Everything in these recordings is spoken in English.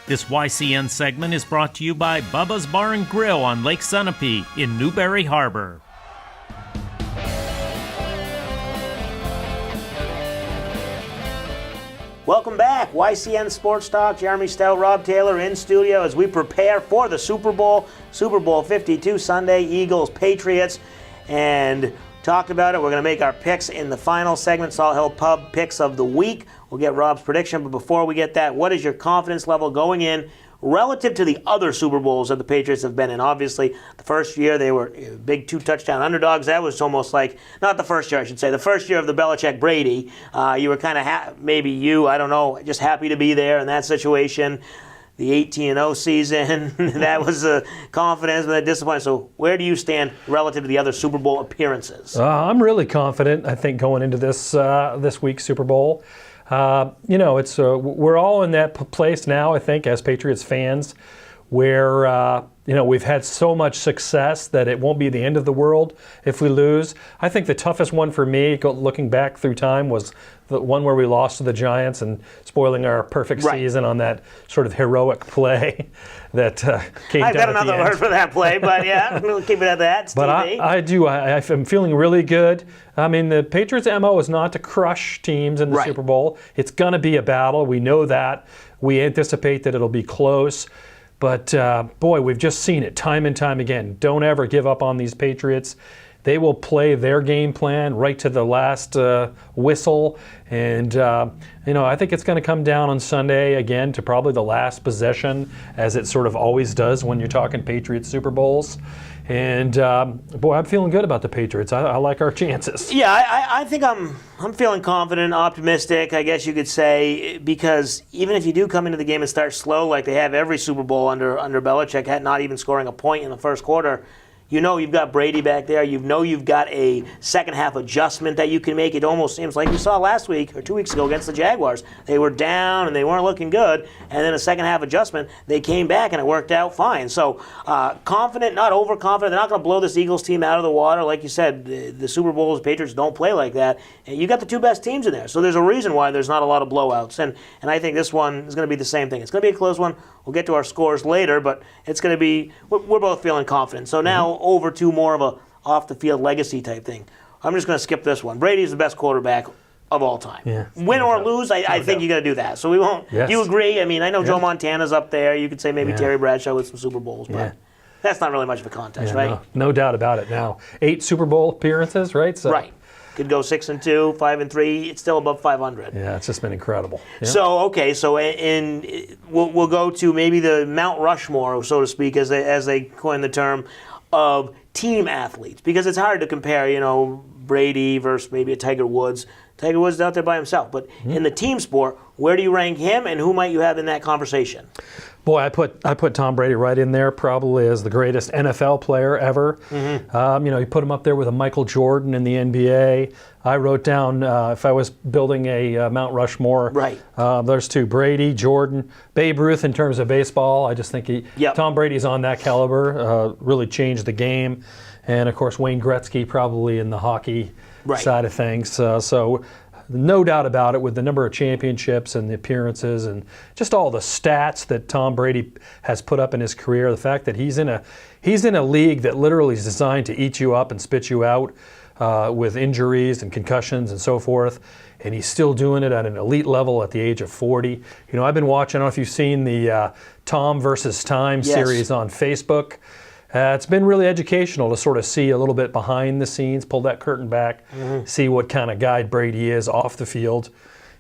This YCN segment is brought to you by Bubba's Bar and Grill on Lake Sunapee in Newberry Harbor. Welcome back. YCN Sports Talk. Jeremy Stout, Rob Taylor in studio as we prepare for the Super Bowl. Super Bowl 52 Sunday, Eagles, Patriots. And talked about it. We're going to make our picks in the final segment, Salt Hill Pub Picks of the Week. We'll get Rob's prediction. But before we get that, what is your confidence level going in relative to the other Super Bowls that the Patriots have been in? Obviously, the first year they were big 2-touchdown underdogs. That was almost like, not the first year I should say, the first year of the Belichick Brady. You were kind of, maybe you, I don't know, just happy to be there in that situation. The 18-0 season, that was a confidence, but a disappointment. So where do you stand relative to the other Super Bowl appearances? I'm really confident, I think, going into this week's Super Bowl. It's we're all in that place now, I think, as Patriots fans, where we've had so much success that it won't be the end of the world if we lose. I think the toughest one for me, looking back through time, was the one where we lost to the Giants and spoiling our perfect season on that sort of heroic play that came down at the end. I've got another word for that play, but yeah, we'll keep it at that. But I'm feeling really good. I mean, the Patriots' MO is not to crush teams in the Super Bowl. It's going to be a battle. We know that. We anticipate that it'll be close. But, boy, we've just seen it time and time again. Don't ever give up on these Patriots. They will play their game plan right to the last whistle. And, I think it's going to come down on Sunday again to probably the last possession, as it sort of always does when you're talking Patriots Super Bowls. And, boy, I'm feeling good about the Patriots. I like our chances. Yeah, I think I'm feeling confident, optimistic, I guess you could say, because even if you do come into the game and start slow like they have every Super Bowl under Belichick, not even scoring a point in the first quarter, you know you've got Brady back there. You know you've got a second-half adjustment that you can make. It almost seems like we saw last week or 2 weeks ago against the Jaguars. They were down and they weren't looking good, and then a second-half adjustment, they came back and it worked out fine. So confident, not overconfident. They're not going to blow this Eagles team out of the water. Like you said, the Super Bowls, the Patriots don't play like that. And you got the two best teams in there. So there's a reason why there's not a lot of blowouts. And I think this one is going to be the same thing. It's going to be a close one. We'll get to our scores later, but it's going to be, we're both feeling confident. So now over to more of a off-the-field legacy type thing. I'm just going to skip this one. Brady's the best quarterback of all time. Yeah, win or lose, I think you got to do that. So we won't. Yes. Do you agree? I mean, I know Joe Montana's up there. You could say maybe Terry Bradshaw with some Super Bowls, but that's not really much of a contest, right? No doubt about it now. 8 Super Bowl appearances, right? So. Right. Could go 6-2, 5-3. It's still above 500. Yeah, it's just been incredible. Yeah. So we'll go to maybe the Mount Rushmore, so to speak, as they coin the term, of team athletes, because it's hard to compare, Brady versus maybe a Tiger Woods. Tiger Woods is out there by himself, but in the team sport, where do you rank him, and who might you have in that conversation? Boy, I put Tom Brady right in there, probably as the greatest NFL player ever. You put him up there with a Michael Jordan in the NBA. I wrote down, if I was building a Mount Rushmore, there's 2, Brady, Jordan, Babe Ruth in terms of baseball. I just think Tom Brady's on that caliber, really changed the game. And, of course, Wayne Gretzky probably in the hockey side of things. So no doubt about it, with the number of championships and the appearances and just all the stats that Tom Brady has put up in his career, the fact that he's in a league that literally is designed to eat you up and spit you out with injuries and concussions and so forth, and he's still doing it at an elite level at the age of 40. I've been watching, I don't know if you've seen the Tom versus Time series on Facebook. It's been really educational to sort of see a little bit behind the scenes, pull that curtain back, see what kind of guy Brady is off the field.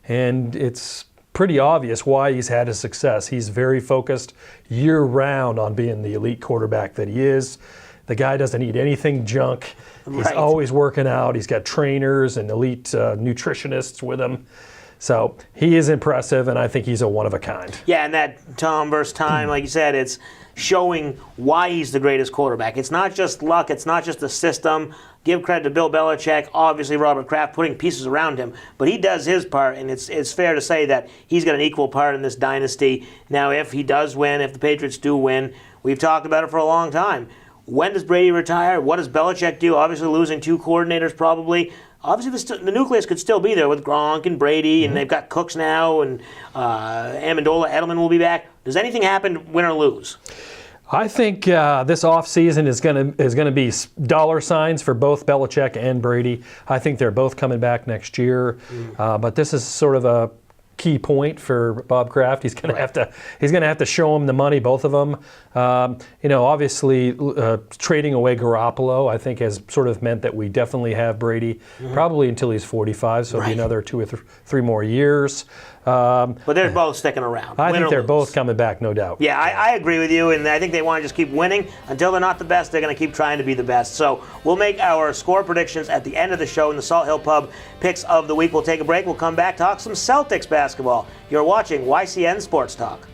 And it's pretty obvious why he's had his success. He's very focused year-round on being the elite quarterback that he is. The guy doesn't eat anything junk. He's always working out. He's got trainers and elite nutritionists with him. So he is impressive, and I think he's a one-of-a-kind. Yeah, and that Tom versus Time, like you said, it's showing why he's the greatest quarterback. It's not just luck. It's not just the system. Give credit to Bill Belichick, obviously Robert Kraft, putting pieces around him. But he does his part, and it's fair to say that he's got an equal part in this dynasty. Now, if he does win, if the Patriots do win, we've talked about it for a long time. When does Brady retire? What does Belichick do? Obviously losing 2 coordinators probably. Obviously, the nucleus could still be there with Gronk and Brady, and they've got Cooks now, and Amendola, Edelman will be back. Does anything happen, win or lose? I think this offseason is going to be dollar signs for both Belichick and Brady. I think they're both coming back next year, but this is sort of a key point for Bob Kraft. He's going to have to show them the money, both of them. Obviously trading away Garoppolo, I think, has sort of meant that we definitely have Brady probably until he's 45, so it'll be another 2 or 3 more years. But they're both sticking around. I think they're both coming back, no doubt. Yeah, I agree with you, and I think they want to just keep winning. Until they're not the best, they're going to keep trying to be the best. So we'll make our score predictions at the end of the show in the Salt Hill Pub Picks of the Week. We'll take a break. We'll come back, talk some Celtics basketball. You're watching YCN Sports Talk.